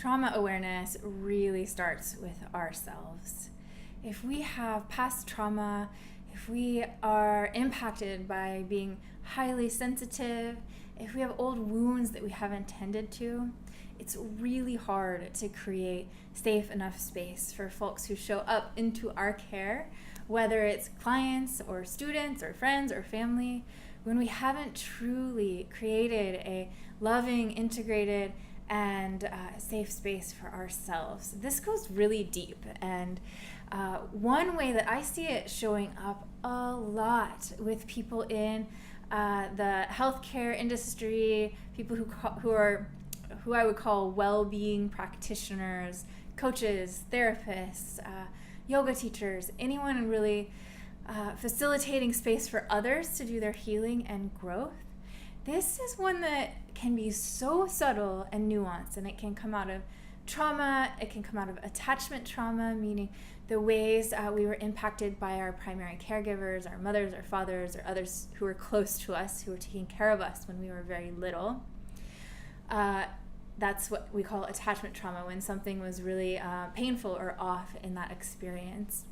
trauma awareness really starts with ourselves. If we have past trauma, if we are impacted by being highly sensitive, if we have old wounds that we haven't tended to, it's really hard to create safe enough space for folks who show up into our care, whether it's clients or students or friends or family, when we haven't truly created a loving, integrated, and safe space for ourselves. This goes really deep, and one way that I see it showing up a lot with people in the healthcare industry, people who I would call well-being practitioners, coaches, therapists, yoga teachers, anyone really facilitating space for others to do their healing and growth. This is one that can be so subtle and nuanced, and it can come out of trauma, it can come out of attachment trauma, meaning the ways we were impacted by our primary caregivers, our mothers, our fathers, or others who were close to us, who were taking care of us when we were very little. That's what we call attachment trauma, when something was really painful or off in that experience.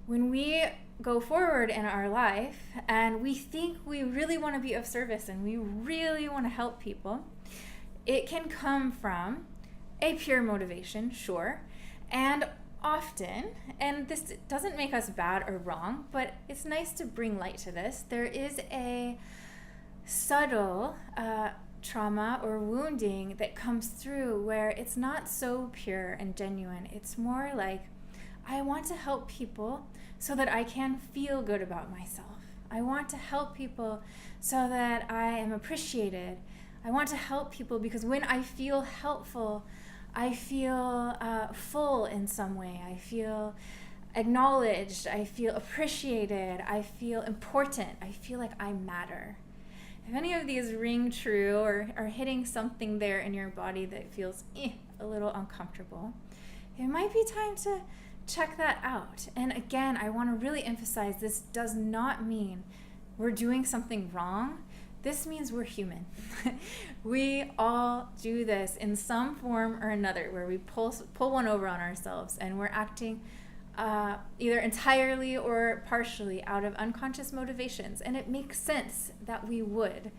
When we go forward in our life and we think we really want to be of service and we really want to help people, it can come from a pure motivation, sure, and often, and this doesn't make us bad or wrong, but it's nice to bring light to this, there is a subtle trauma or wounding that comes through where it's not so pure and genuine. It's more like, I want to help people so that I can feel good about myself. I want to help people so that I am appreciated. I want to help people because when I feel helpful, I feel full in some way. I feel acknowledged. I feel appreciated. I feel important. I feel like I matter. If any of these ring true or are hitting something there in your body that feels a little uncomfortable, it might be time to check that out. And again, I want to really emphasize this does not mean we're doing something wrong. This means we're human. We all do this in some form or another, where we pull one over on ourselves and we're acting either entirely or partially out of unconscious motivations. And it makes sense that we would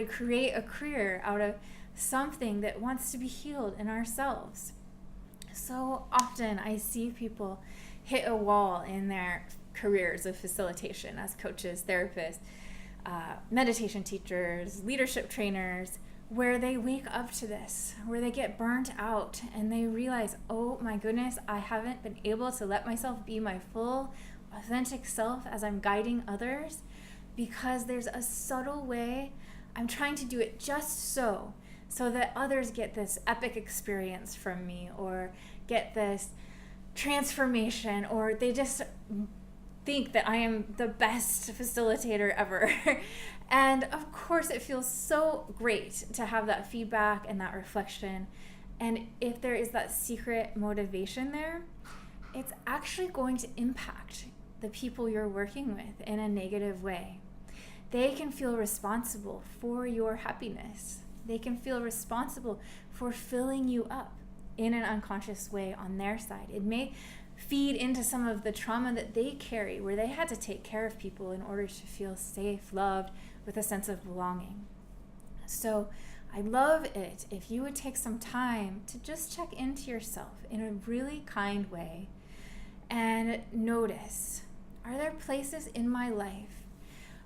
create a career out of something that wants to be healed in ourselves. So often I see people hit a wall in their careers of facilitation as coaches, therapists, meditation teachers, leadership trainers, where they wake up to this, where they get burnt out and they realize, oh my goodness, I haven't been able to let myself be my full, authentic self as I'm guiding others, because there's a subtle way I'm trying to do it just so that others get this epic experience from me, or get this transformation, or they just think that I am the best facilitator ever. And of course it feels so great to have that feedback and that reflection. And if there is that secret motivation there, it's actually going to impact the people you're working with in a negative way. They can feel responsible for your happiness. They can feel responsible for filling you up in an unconscious way on their side. It may feed into some of the trauma that they carry, where they had to take care of people in order to feel safe, loved, with a sense of belonging. So I'd love it if you would take some time to just check into yourself in a really kind way and notice, are there places in my life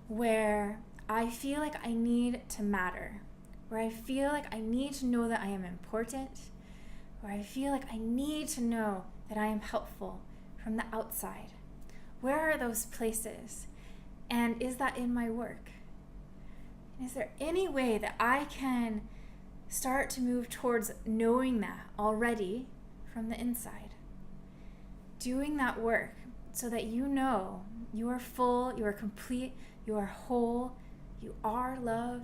where I feel like I need to matter, where I feel like I need to know that I am important, where I feel like I need to know that I am helpful from the outside? Where are those places? And is that in my work? Is there any way that I can start to move towards knowing that already from the inside? Doing that work so that you know you are full, you are complete, you are whole, you are love,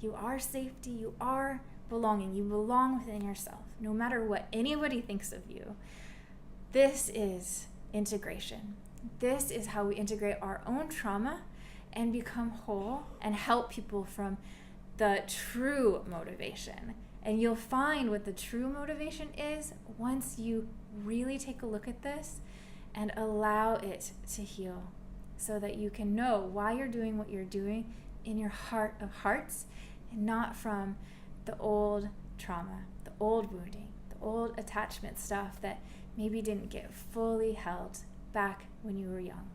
you are safety, you are belonging, you belong within yourself, no matter what anybody thinks of you. This is integration. This is how we integrate our own trauma and become whole and help people from the true motivation. And you'll find what the true motivation is once you really take a look at this and allow it to heal, so that you can know why you're doing what you're doing in your heart of hearts, and not from the old trauma, the old wounding, the old attachment stuff that maybe didn't get fully held back when you were young.